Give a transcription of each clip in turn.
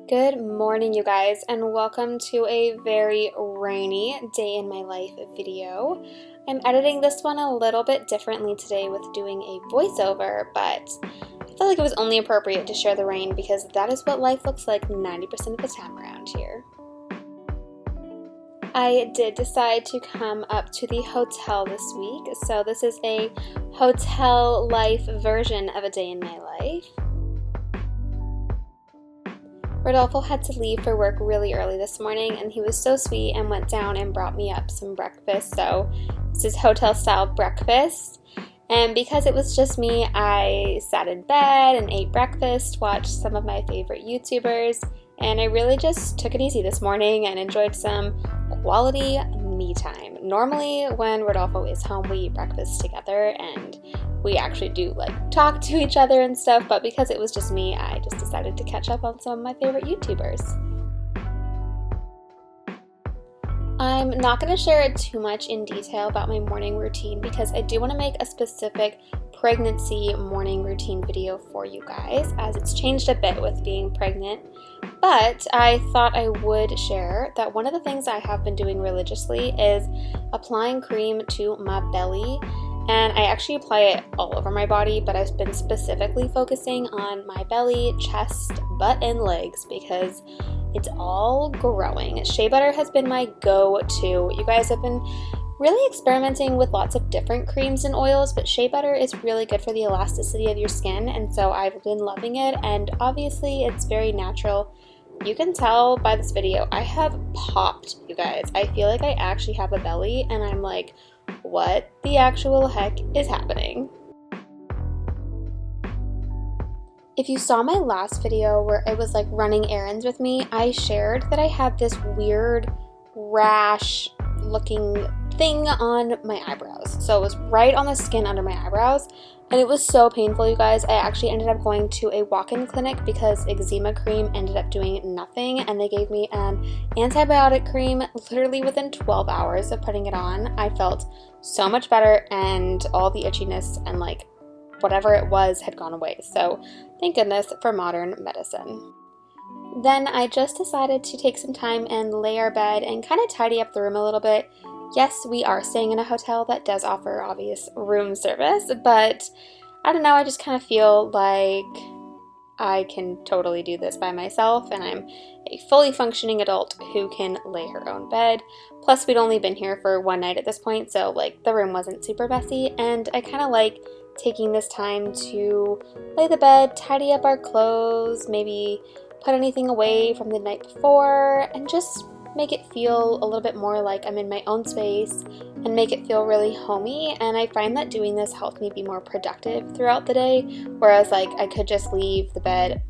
Good morning, you guys, and welcome to a very rainy day in my life video. I'm editing this one a little bit differently today with doing a voiceover, but I felt like it was only appropriate to share the rain because that is what life looks like 90% of the time around here. I did decide to come up to the hotel this week, so this is a hotel life version of a day in my life. Rodolfo had to leave for work really early this morning, and he was so sweet and went down and brought me up some breakfast. So this is hotel style breakfast, and because it was just me, I sat in bed and ate breakfast, watched some of my favorite YouTubers, and I really just took it easy this morning and enjoyed some quality me time. Normally when Rodolfo is home, we eat breakfast together and we actually do talk to each other and stuff, but because it was just me, I just decided to catch up on some of my favorite YouTubers. I'm not going to share too much in detail about my morning routine because I do want to make a specific pregnancy morning routine video for you guys, as it's changed a bit with being pregnant. But I thought I would share that one of the things I have been doing religiously is applying cream to my belly. And I actually apply it all over my body, but I've been specifically focusing on my belly, chest, butt, and legs because it's all growing. Shea butter has been my go-to. You guys have been really experimenting with lots of different creams and oils, but shea butter is really good for the elasticity of your skin, and so I've been loving it, and obviously it's very natural. You can tell by this video, I have popped, you guys. I feel like I actually have a belly, and I'm like, what the actual heck is happening? If you saw my last video where it was running errands with me, I shared that I had this weird rash looking thing on my eyebrows. So it was right on the skin under my eyebrows, and it was so painful, you guys. I actually ended up going to a walk-in clinic because eczema cream ended up doing nothing, and they gave me an antibiotic cream literally within 12 hours of putting it on. I felt so much better, and all the itchiness and whatever it was had gone away. So thank goodness for modern medicine. Then I just decided to take some time and lay our bed and kind of tidy up the room a little bit. Yes, we are staying in a hotel that does offer obvious room service, but I don't know, I just kind of feel like I can totally do this by myself, and I'm a fully functioning adult who can lay her own bed. Plus, we'd only been here for one night at this point, so the room wasn't super messy, and I kind of like taking this time to lay the bed, tidy up our clothes, maybe put anything away from the night before, and just make it feel a little bit more like I'm in my own space and make it feel really homey. And I find that doing this helps me be more productive throughout the day, whereas I could just leave the bed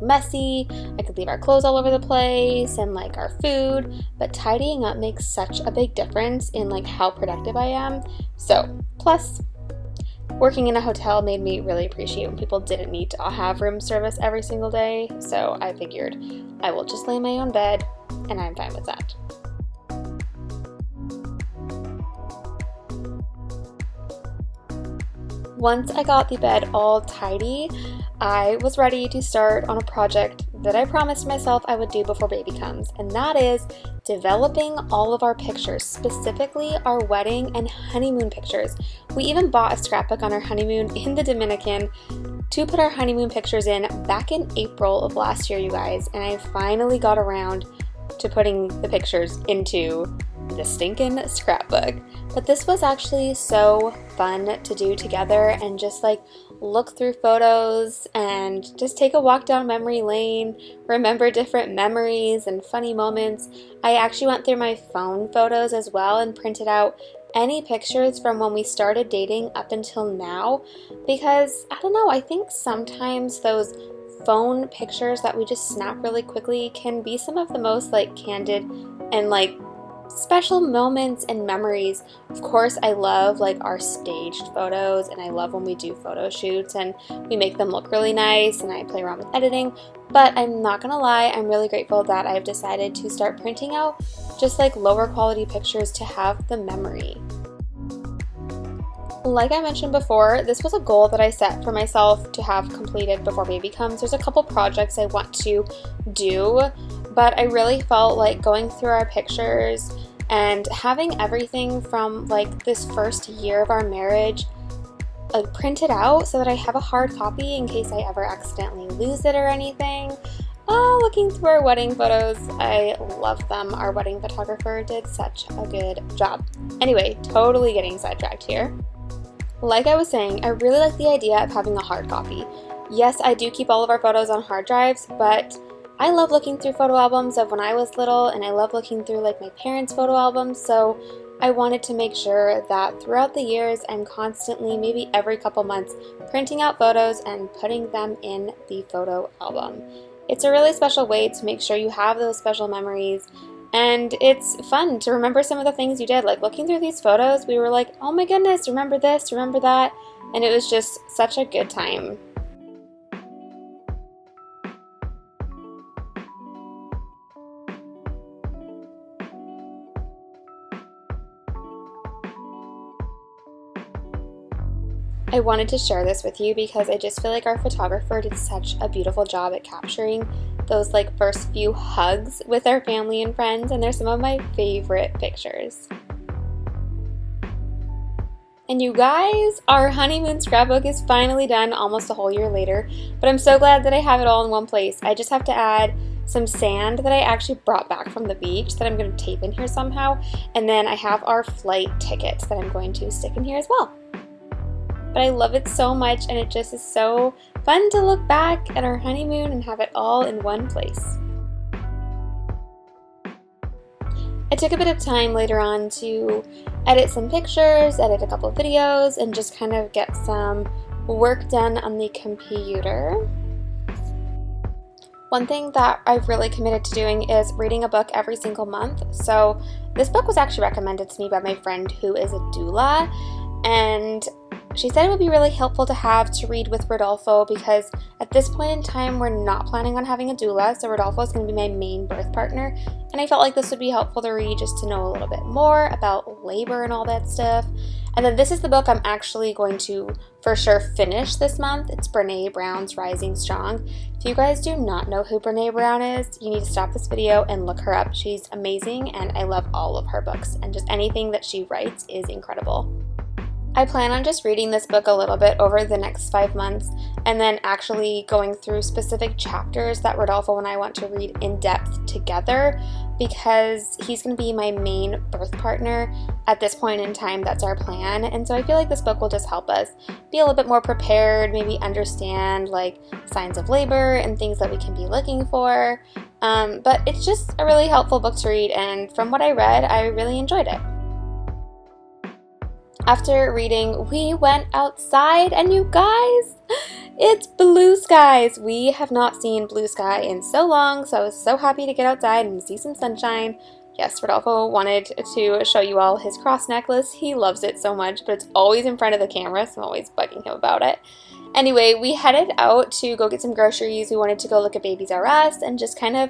messy, I could leave our clothes all over the place and our food, but tidying up makes such a big difference in how productive I am. So plus working in a hotel made me really appreciate when people didn't need to have room service every single day, so I figured I will just lay in my own bed, and I'm fine with that. Once I got the bed all tidy, I was ready to start on a project that I promised myself I would do before baby comes, and that is developing all of our pictures, specifically our wedding and honeymoon pictures. We even bought a scrapbook on our honeymoon in the Dominican to put our honeymoon pictures in back in April of last year, you guys, and I finally got around to putting the pictures into the stinking scrapbook. But this was actually so fun to do together and just look through photos and just take a walk down memory lane, remember different memories and funny moments. I actually went through my phone photos as well and printed out any pictures from when we started dating up until now, because I don't know, I think sometimes those phone pictures that we just snap really quickly can be some of the most candid and special moments and memories. Of course, I love our staged photos, and I love when we do photo shoots and we make them look really nice and I play around with editing, but I'm not gonna lie, I'm really grateful that I've decided to start printing out just lower quality pictures to have the memory. Like I mentioned before, this was a goal that I set for myself to have completed before baby comes. There's a couple projects I want to do, but I really felt like going through our pictures and having everything from like this first year of our marriage like printed out so that I have a hard copy in case I ever accidentally lose it or anything. Looking through our wedding photos, I love them. Our wedding photographer did such a good job. Anyway, totally getting sidetracked here. Like I was saying, I really like the idea of having a hard copy. Yes, I do keep all of our photos on hard drives, but I love looking through photo albums of when I was little, and I love looking through like my parents' photo albums, so I wanted to make sure that throughout the years I'm constantly, maybe every couple months, printing out photos and putting them in the photo album. It's a really special way to make sure you have those special memories. And it's fun to remember some of the things you did. Like looking through these photos, we were like, oh my goodness, remember this, remember that. And it was just such a good time. I wanted to share this with you because I just feel like our photographer did such a beautiful job at capturing those like first few hugs with our family and friends, and they're some of my favorite pictures. And you guys, our honeymoon scrapbook is finally done almost a whole year later, but I'm so glad that I have it all in one place. I just have to add some sand that I actually brought back from the beach that I'm going to tape in here somehow, and then I have our flight tickets that I'm going to stick in here as well. But I love it so much, and it just is so fun to look back at our honeymoon and have it all in one place. I took a bit of time later on to edit some pictures, edit a couple of videos, and just kind of get some work done on the computer. One thing that I've really committed to doing is reading a book every single month. So this book was actually recommended to me by my friend who is a doula, and she said it would be really helpful to have to read with Rodolfo because at this point in time we're not planning on having a doula, so Rodolfo is going to be my main birth partner, and I felt like this would be helpful to read just to know a little bit more about labor and all that stuff. And then this is the book I'm actually going to for sure finish this month. It's Brené Brown's Rising Strong. If you guys do not know who Brené Brown is, you need to stop this video and look her up. She's amazing, and I love all of her books, and just anything that she writes is incredible. I plan on just reading this book a little bit over the next 5 months and then actually going through specific chapters that Rodolfo and I want to read in depth together because he's going to be my main birth partner at this point in time. That's our plan, and so I feel like this book will just help us be a little bit more prepared, maybe understand like signs of labor and things that we can be looking for, but it's just a really helpful book to read, and from what I read, I really enjoyed it. After reading, we went outside, and you guys, it's blue skies. We have not seen blue sky in so long, so I was so happy to get outside and see some sunshine. Yes, Rodolfo wanted to show you all his cross necklace. He loves it so much, but it's always in front of the camera, so I'm always bugging him about it. Anyway, we headed out to go get some groceries. We wanted to go look at Babies R Us and just kind of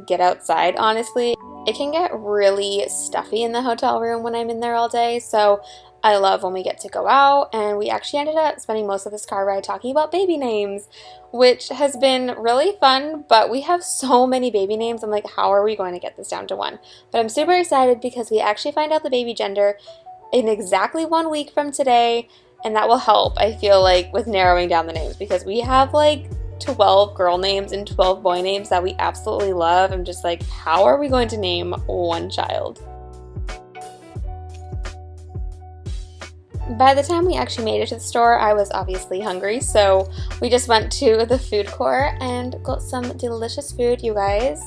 get outside, honestly. It can get really stuffy in the hotel room when I'm in there all day, so I love when we get to go out, and we actually ended up spending most of this car ride talking about baby names, which has been really fun, but we have so many baby names. I'm like, how are we going to get this down to one? But I'm super excited because we actually find out the baby gender in exactly 1 week from today, and that will help, I feel like, with narrowing down the names because we have like 12 girl names and 12 boy names that we absolutely love. I'm just like, how are we going to name one child? By the time we actually made it to the store, I was obviously hungry, so we just went to the food court and got some delicious food, you guys.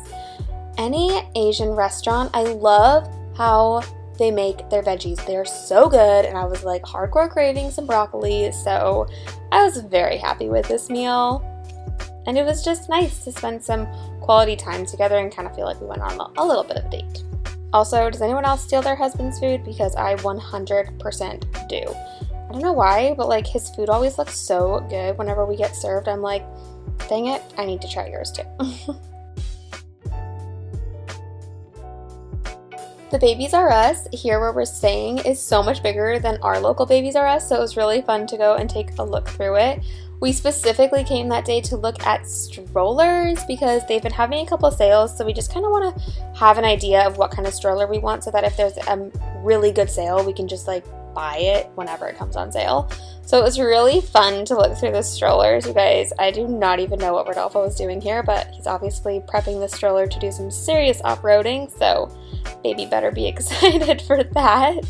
Any Asian restaurant, I love how they make their veggies. They're so good, and I was like hardcore craving some broccoli, so I was very happy with this meal. And it was just nice to spend some quality time together and kind of feel like we went on a little bit of a date. Also, does anyone else steal their husband's food? Because I 100% do. I don't know why, but like his food always looks so good whenever we get served. I'm like, dang it, I need to try yours too. The Babies R Us here where we're staying is so much bigger than our local Babies R Us, so it was really fun to go and take a look through it. We specifically came that day to look at strollers because they've been having a couple sales, so we just kind of want to have an idea of what kind of stroller we want so that if there's a really good sale, we can just like buy it whenever it comes on sale. So it was really fun to look through the strollers, you guys. I do not even know what Rodolfo was doing here, but he's obviously prepping the stroller to do some serious off-roading, so baby better be excited for that.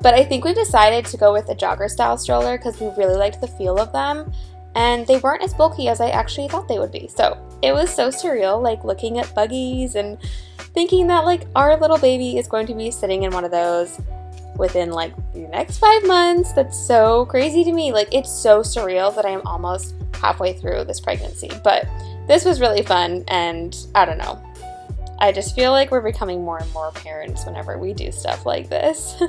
But I think we decided to go with a jogger style stroller because we really liked the feel of them, and they weren't as bulky as I actually thought they would be. So it was so surreal, like looking at buggies and thinking that like our little baby is going to be sitting in one of those within like the next 5 months. That's so crazy to me. Like, it's so surreal that I am almost halfway through this pregnancy. But this was really fun, and I don't know. I just feel like we're becoming more and more parents whenever we do stuff like this.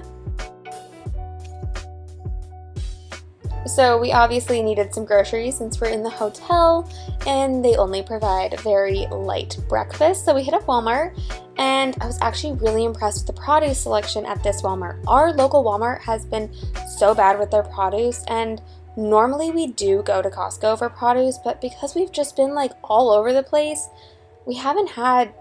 So we obviously needed some groceries since we're in the hotel and they only provide very light breakfast. So we hit up Walmart, and I was actually really impressed with the produce selection at this Walmart. Our local Walmart has been so bad with their produce, and normally we do go to Costco for produce, but because we've just been like all over the place, we haven't had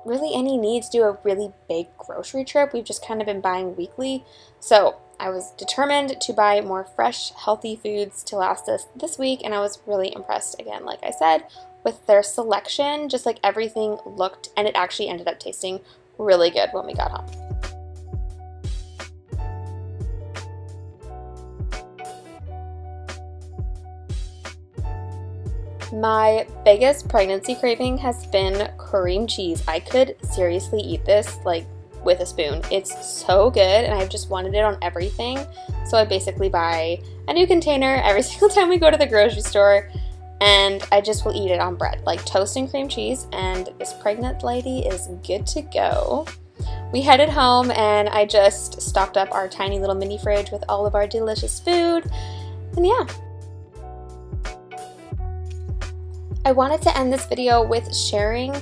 really any need to do a really big grocery trip. We've just kind of been buying weekly. So I was determined to buy more fresh, healthy foods to last us this week, and I was really impressed, again, like I said, with their selection. Just like everything looked, and it actually ended up tasting really good when we got home. My biggest pregnancy craving has been cream cheese. I could seriously eat this like with a spoon. It's so good, and I've just wanted it on everything. So I basically buy a new container every single time we go to the grocery store, and I just will eat it on bread, like toast and cream cheese, and this pregnant lady is good to go. We headed home, and I just stocked up our tiny little mini fridge with all of our delicious food, and yeah. I wanted to end this video with sharing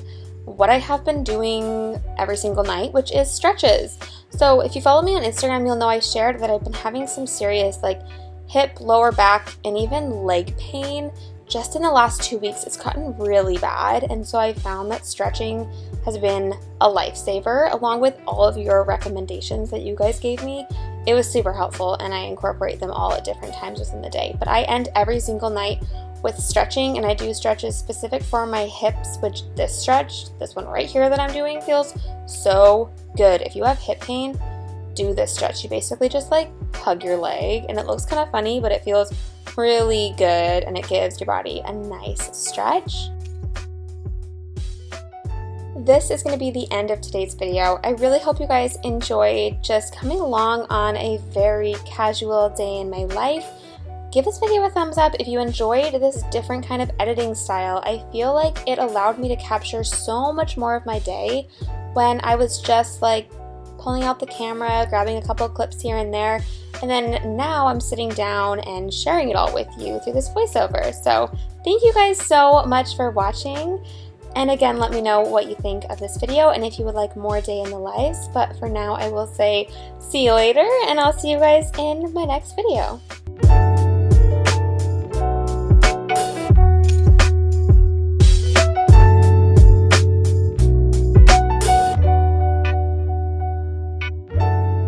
what I have been doing every single night, which is stretches. So if you follow me on Instagram, you'll know I shared that I've been having some serious like hip, lower back, and even leg pain just in the last 2 weeks. It's gotten really bad, and so I found that stretching has been a lifesaver, along with all of your recommendations that you guys gave me. It was super helpful, and I incorporate them all at different times within the day. But I end every single night with stretching, and I do stretches specific for my hips, which this one right here that I'm doing, feels so good. If you have hip pain, do this stretch. You basically just like hug your leg, and it looks kind of funny, but it feels really good, and it gives your body a nice stretch. This is going to be the end of today's video. I really hope you guys enjoyed just coming along on a very casual day in my life. Give this video a thumbs up if you enjoyed this different kind of editing style. I feel like it allowed me to capture so much more of my day when I was just like pulling out the camera, grabbing a couple clips here and there, and then now I'm sitting down and sharing it all with you through this voiceover. So thank you guys so much for watching. And again, let me know what you think of this video and if you would like more day in the lives. But for now, I will say see you later, and I'll see you guys in my next video.